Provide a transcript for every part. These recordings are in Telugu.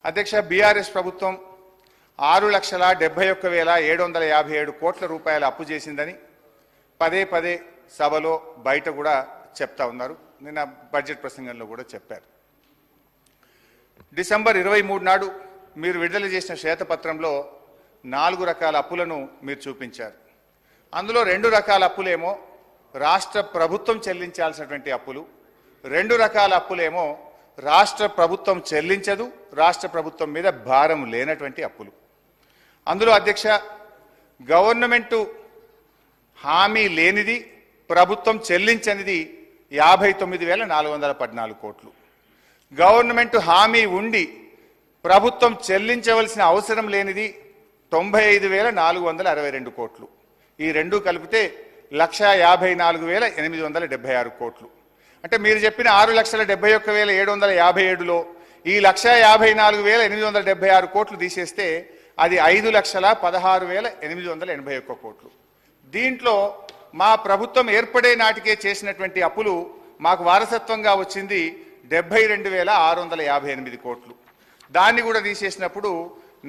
అధ్యక్ష బీఆర్ఎస్ ప్రభుత్వం 6,71,757 కోట్ల రూపాయల అప్పు చేసిందని పదే పదే సభలో బయట కూడా చెప్తా ఉన్నారు. నిన్న బడ్జెట్ ప్రసంగంలో కూడా చెప్పారు. డిసెంబర్ 23 నాడు మీరు విడుదల చేసిన శ్వేతపత్రంలో 4 రకాల అప్పులను మీరు చూపించారు. అందులో 2 రకాల అప్పులేమో రాష్ట్ర ప్రభుత్వం చెల్లించాల్సినటువంటి అప్పులు, 2 రకాల అప్పులేమో రాష్ట్ర ప్రభుత్వం చెల్లించదు, రాష్ట్ర ప్రభుత్వం మీద భారం లేనటువంటి అప్పులు. అందులో అధ్యక్ష గవర్నమెంట్ హామీ లేనిది, ప్రభుత్వం చెల్లించనిది 59,414 కోట్లు. గవర్నమెంట్ హామీ ఉండి ప్రభుత్వం చెల్లించవలసిన అవసరం లేనిది 95,462 కోట్లు. ఈ రెండు కలిపితే 1,54,876 కోట్లు. అంటే మీరు చెప్పిన 6,71,757లో ఈ 1,54,876 కోట్లు తీసేస్తే అది 5,16,881 కోట్లు. దీంట్లో మా ప్రభుత్వం ఏర్పడే నాటికే చేసినటువంటి అప్పులు మాకు వారసత్వంగా వచ్చింది 72,658 కోట్లు. దాన్ని కూడా తీసేసినప్పుడు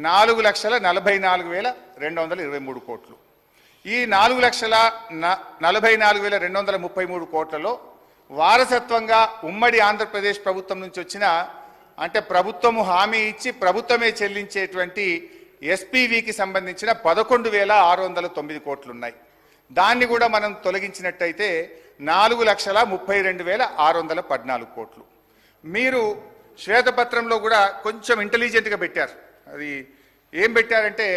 4,44,223 కోట్లు. ఈ 4,44,233 కోట్లలో వారసత్వంగా ఉమ్మడి ఆంధ్రప్రదేశ్ ప్రభుత్వం నుంచి వచ్చిన, అంటే ప్రభుత్వము హామీ ఇచ్చి ప్రభుత్వమే చెల్లించేటువంటి ఎస్పీవీకి సంబంధించిన 11,609 కోట్లు ఉన్నాయి. దాన్ని కూడా మనం తొలగించినట్టయితే 4,32,614 కోట్లు. మీరు శ్వేతపత్రంలో కూడా కొంచెం ఇంటెలిజెంట్గా పెట్టారు. అది ఏం పెట్టారంటే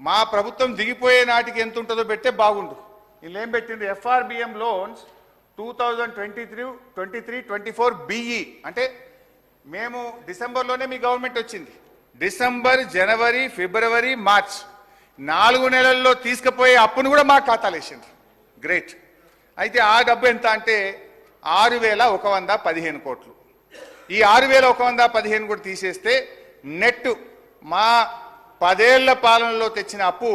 మా ప్రభుత్వం దిగిపోయే నాటికి ఎంత ఉంటుందో పెట్టే బాగుండు. వీళ్ళు ఏం పెట్టిండ్రు, ఎఫ్ఆర్బిఎం లోన్స్ 2023-24 బిఈ, అంటే మేము డిసెంబర్లోనే మీ గవర్నమెంట్ వచ్చింది. డిసెంబర్, జనవరి, ఫిబ్రవరి, మార్చ్ 4 నెలల్లో తీసుకుపోయే అప్పును కూడా మా ఖాతాలు వేసిండ్రు. గ్రేట్. అయితే ఆ డబ్బు ఎంత అంటే 6,115 కోట్లు. ఈ 6,115 కూడా తీసేస్తే నెట్ మా 10 ఏళ్ల పాలనలో తెచ్చిన అప్పు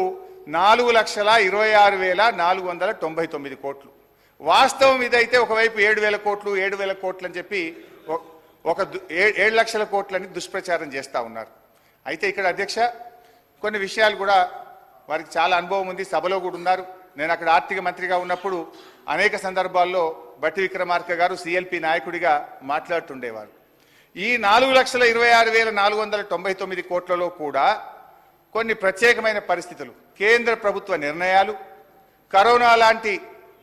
4,26,499 కోట్లు. వాస్తవం ఇదైతే ఒకవైపు 7,000 కోట్లు 7,000 కోట్లు అని చెప్పి ఒక 7 లక్షల కోట్లని దుష్ప్రచారం చేస్తూ ఉన్నారు. అయితే ఇక్కడ అధ్యక్ష కొన్ని విషయాలు కూడా వారికి చాలా అనుభవం ఉంది, సభలో కూడా ఉన్నారు. నేను అక్కడ ఆర్థిక మంత్రిగా ఉన్నప్పుడు అనేక సందర్భాల్లో బట్టి విక్రమార్క గారు సిఎల్పి నాయకుడిగా మాట్లాడుతుండేవారు. ఈ 4,26,499 కోట్లలో కూడా కొన్ని ప్రత్యేకమైన పరిస్థితులు, కేంద్ర ప్రభుత్వ నిర్ణయాలు, కరోనా లాంటి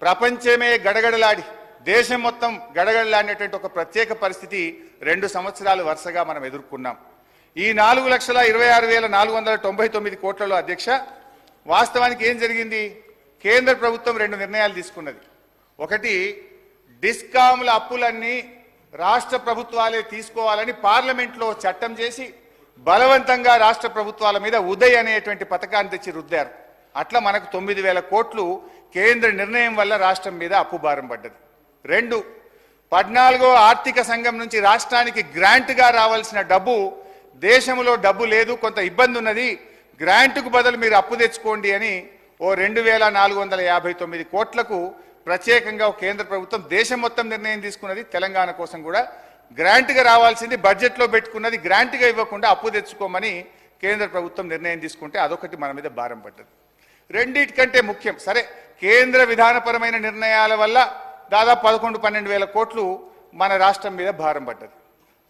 ప్రపంచమే గడగడలాడి దేశం మొత్తం గడగడలాడినటువంటి ఒక ప్రత్యేక పరిస్థితి 2 సంవత్సరాలు వరుసగా మనం ఎదుర్కొన్నాం. ఈ 4,26,499 కోట్లలో అధ్యక్ష వాస్తవానికి ఏం జరిగింది, కేంద్ర ప్రభుత్వం 2 నిర్ణయాలు తీసుకున్నది. ఒకటి, డిస్కామ్ల అప్పులన్నీ రాష్ట్ర ప్రభుత్వాలే తీసుకోవాలని పార్లమెంట్లో చట్టం చేసి బలవంతంగా రాష్ట్ర ప్రభుత్వాల మీద ఉదయ్ అనేటువంటి పథకాన్ని తెచ్చి రుద్దారు. అట్లా మనకు 9,000 కోట్లు కేంద్ర నిర్ణయం వల్ల రాష్ట్రం మీద అప్పు భారం పడ్డది. 2, 14వ ఆర్థిక సంఘం నుంచి రాష్ట్రానికి గ్రాంట్గా రావాల్సిన డబ్బు, దేశంలో డబ్బు లేదు, కొంత ఇబ్బంది ఉన్నది, గ్రాంట్కు బదులు మీరు అప్పు తెచ్చుకోండి అని ఓ 2,459 కోట్లకు ప్రత్యేకంగా కేంద్ర ప్రభుత్వం దేశం మొత్తం నిర్ణయం తీసుకున్నది. తెలంగాణ కోసం కూడా గ్రాంట్గా రావాల్సింది బడ్జెట్లో పెట్టుకున్నది, గ్రాంట్గా ఇవ్వకుండా అప్పు తెచ్చుకోమని కేంద్ర ప్రభుత్వం నిర్ణయం తీసుకుంటే అదొకటి మన మీద భారం పడ్డది. రెండిటికంటే ముఖ్యం, సరే కేంద్ర విధానపరమైన నిర్ణయాల వల్ల దాదాపు 11-12 కోట్లు మన రాష్ట్రం మీద భారం పడ్డది.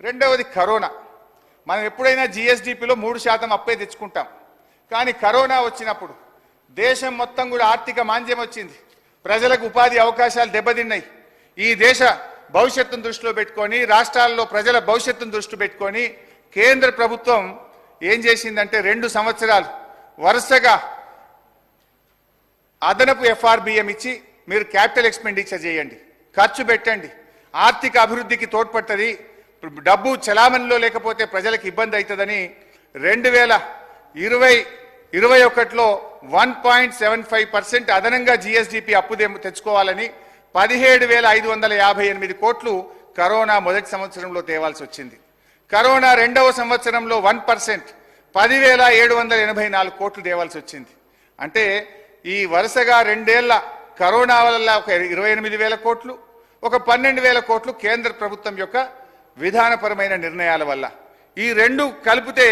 రెండవది కరోనా. మనం ఎప్పుడైనా జిఎస్డిపిలో 3% అప్పే తెచ్చుకుంటాం, కానీ కరోనా వచ్చినప్పుడు దేశం మొత్తం కూడా ఆర్థిక మాంద్యం వచ్చింది, ప్రజలకు ఉపాధి అవకాశాలు దెబ్బతిన్నాయి. ఈ దేశ భవిష్యత్తును దృష్టిలో పెట్టుకొని, రాష్ట్రాల్లో ప్రజల భవిష్యత్తును దృష్టి పెట్టుకొని కేంద్ర ప్రభుత్వం ఏం చేసిందంటే 2 సంవత్సరాలు వరుసగా అదనపు ఎఫ్ఆర్బిఎం ఇచ్చి మీరు క్యాపిటల్ ఎక్స్పెండిచర్ చేయండి, ఖర్చు పెట్టండి, ఆర్థిక అభివృద్ధికి తోడ్పడుతుంది, డబ్బు చలామణిలో లేకపోతే ప్రజలకు ఇబ్బంది అవుతుందని 2020-21లో 1.75% అదనంగా జిఎస్డిపి అప్పు తెచ్చుకోవాలని 17,558 కోట్లు కరోనా మొదటి సంవత్సరంలో తేవాల్సి వచ్చింది. కరోనా 2వ సంవత్సరంలో 1% 10,784 కోట్లు తేవాల్సి వచ్చింది. అంటే ఈ వరుసగా 2 ఏళ్ల కరోనా వల్ల ఒక 28,000 కోట్లు, ఒక 12,000 కోట్లు కేంద్ర ప్రభుత్వం యొక్క విధానపరమైన నిర్ణయాల వల్ల ఈ రెండు కలిపితే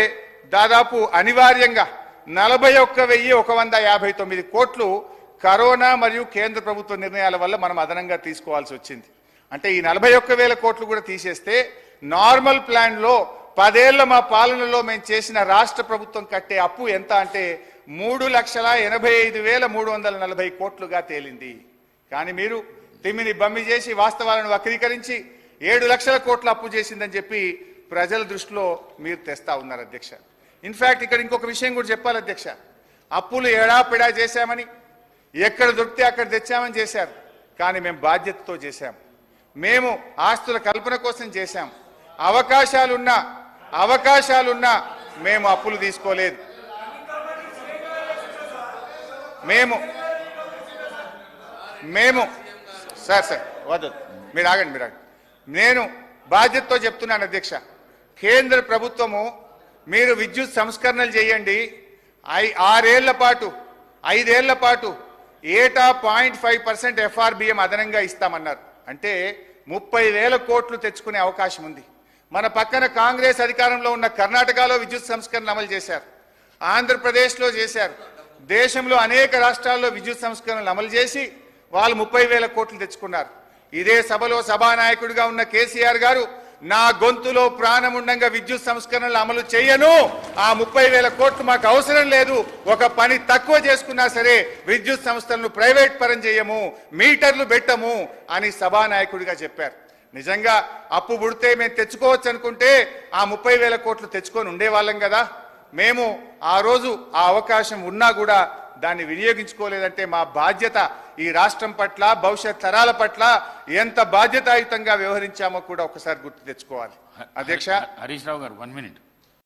దాదాపు అనివార్యంగా 41,159 కోట్లు కరోనా మరియు కేంద్ర ప్రభుత్వ నిర్ణయాల వల్ల మనం అదనంగా తీసుకోవాల్సి వచ్చింది. అంటే ఈ 41,000 కోట్లు కూడా తీసేస్తే నార్మల్ ప్లాన్ లో 10 ఏళ్ల మా పాలనలో మేము చేసిన రాష్ట్ర ప్రభుత్వం కట్టే అప్పు ఎంత అంటే 3,85,340 కోట్లుగా తేలింది. కానీ మీరు తిమ్మిని బమ్మి చేసి వాస్తవాలను వక్రీకరించి 7 లక్షల కోట్ల అప్పు చేసిందని చెప్పి ప్రజల దృష్టిలో మీరు తెస్తా ఉన్నారు అధ్యక్ష. ఇన్ఫాక్ట్ ఇక్కడ ఇంకొక విషయం కూడా చెప్పాలి అధ్యక్ష. అప్పులు ఎడాపెడా చేశామని, ఎక్కడ దొరికితే అక్కడ తెచ్చామని చేశారు. కానీ మేము బాధ్యతతో చేశాం. మేము ఆస్తుల కల్పన కోసం చేశాం. అవకాశాలున్నా మేము అప్పులు తీసుకోలేదు. మేము సార్ వద్దు, మీరు ఆగండి. నేను బాధ్యతతో చెప్తున్నాను అధ్యక్ష. కేంద్ర ప్రభుత్వము మీరు విద్యుత్ సంస్కరణలు చేయండి, 5 ఏళ్ల పాటు ఏటా 0.5% FRBM అదనంగా ఇస్తామన్నారు. అంటే 30,000 కోట్లు తెచ్చుకునే అవకాశం ఉంది. మన పక్కన కాంగ్రెస్ అధికారంలో ఉన్న కర్ణాటకలో విద్యుత్ సంస్కరణ అమలు చేశారు, ఆంధ్రప్రదేశ్లో చేశారు. దేశంలో అనేక రాష్ట్రాల్లో విద్యుత్ సంస్కరణలు అమలు చేసి వాళ్ళు 30,000 కోట్లు తెచ్చుకున్నారు. ఇదే సభలో సభానాయకుడిగా ఉన్న కేసీఆర్ గారు నా గొంతులో ప్రాణముండంగా విద్యుత్ సంస్కరణలు అమలు చేయను, ఆ 30,000 కోట్లు మాకు అవసరం లేదు, ఒక పని తక్కువ చేసుకున్నా సరే విద్యుత్ సంస్థలను ప్రైవేట్ పరం చేయము, మీటర్లు పెట్టము అని సభానాయకుడిగా చెప్పారు. నిజంగా అప్పు పుడితే మేము తెచ్చుకోవచ్చు అనుకుంటే ఆ 30,000 కోట్లు తెచ్చుకొని ఉండేవాళ్ళం కదా. మేము ఆ రోజు ఆ అవకాశం ఉన్నా కూడా దాన్ని వినియోగించుకోలేదంటే మా బాధ్యత ఈ రాష్ట్రం పట్ల, భవిష్యత్ తరాల పట్ల ఎంత బాధ్యతాయుతంగా వ్యవహరించామో కూడా ఒకసారి గుర్తు తెచ్చుకోవాలి. అధ్యక్ష, హరీష్ రావు గారు 1 minute.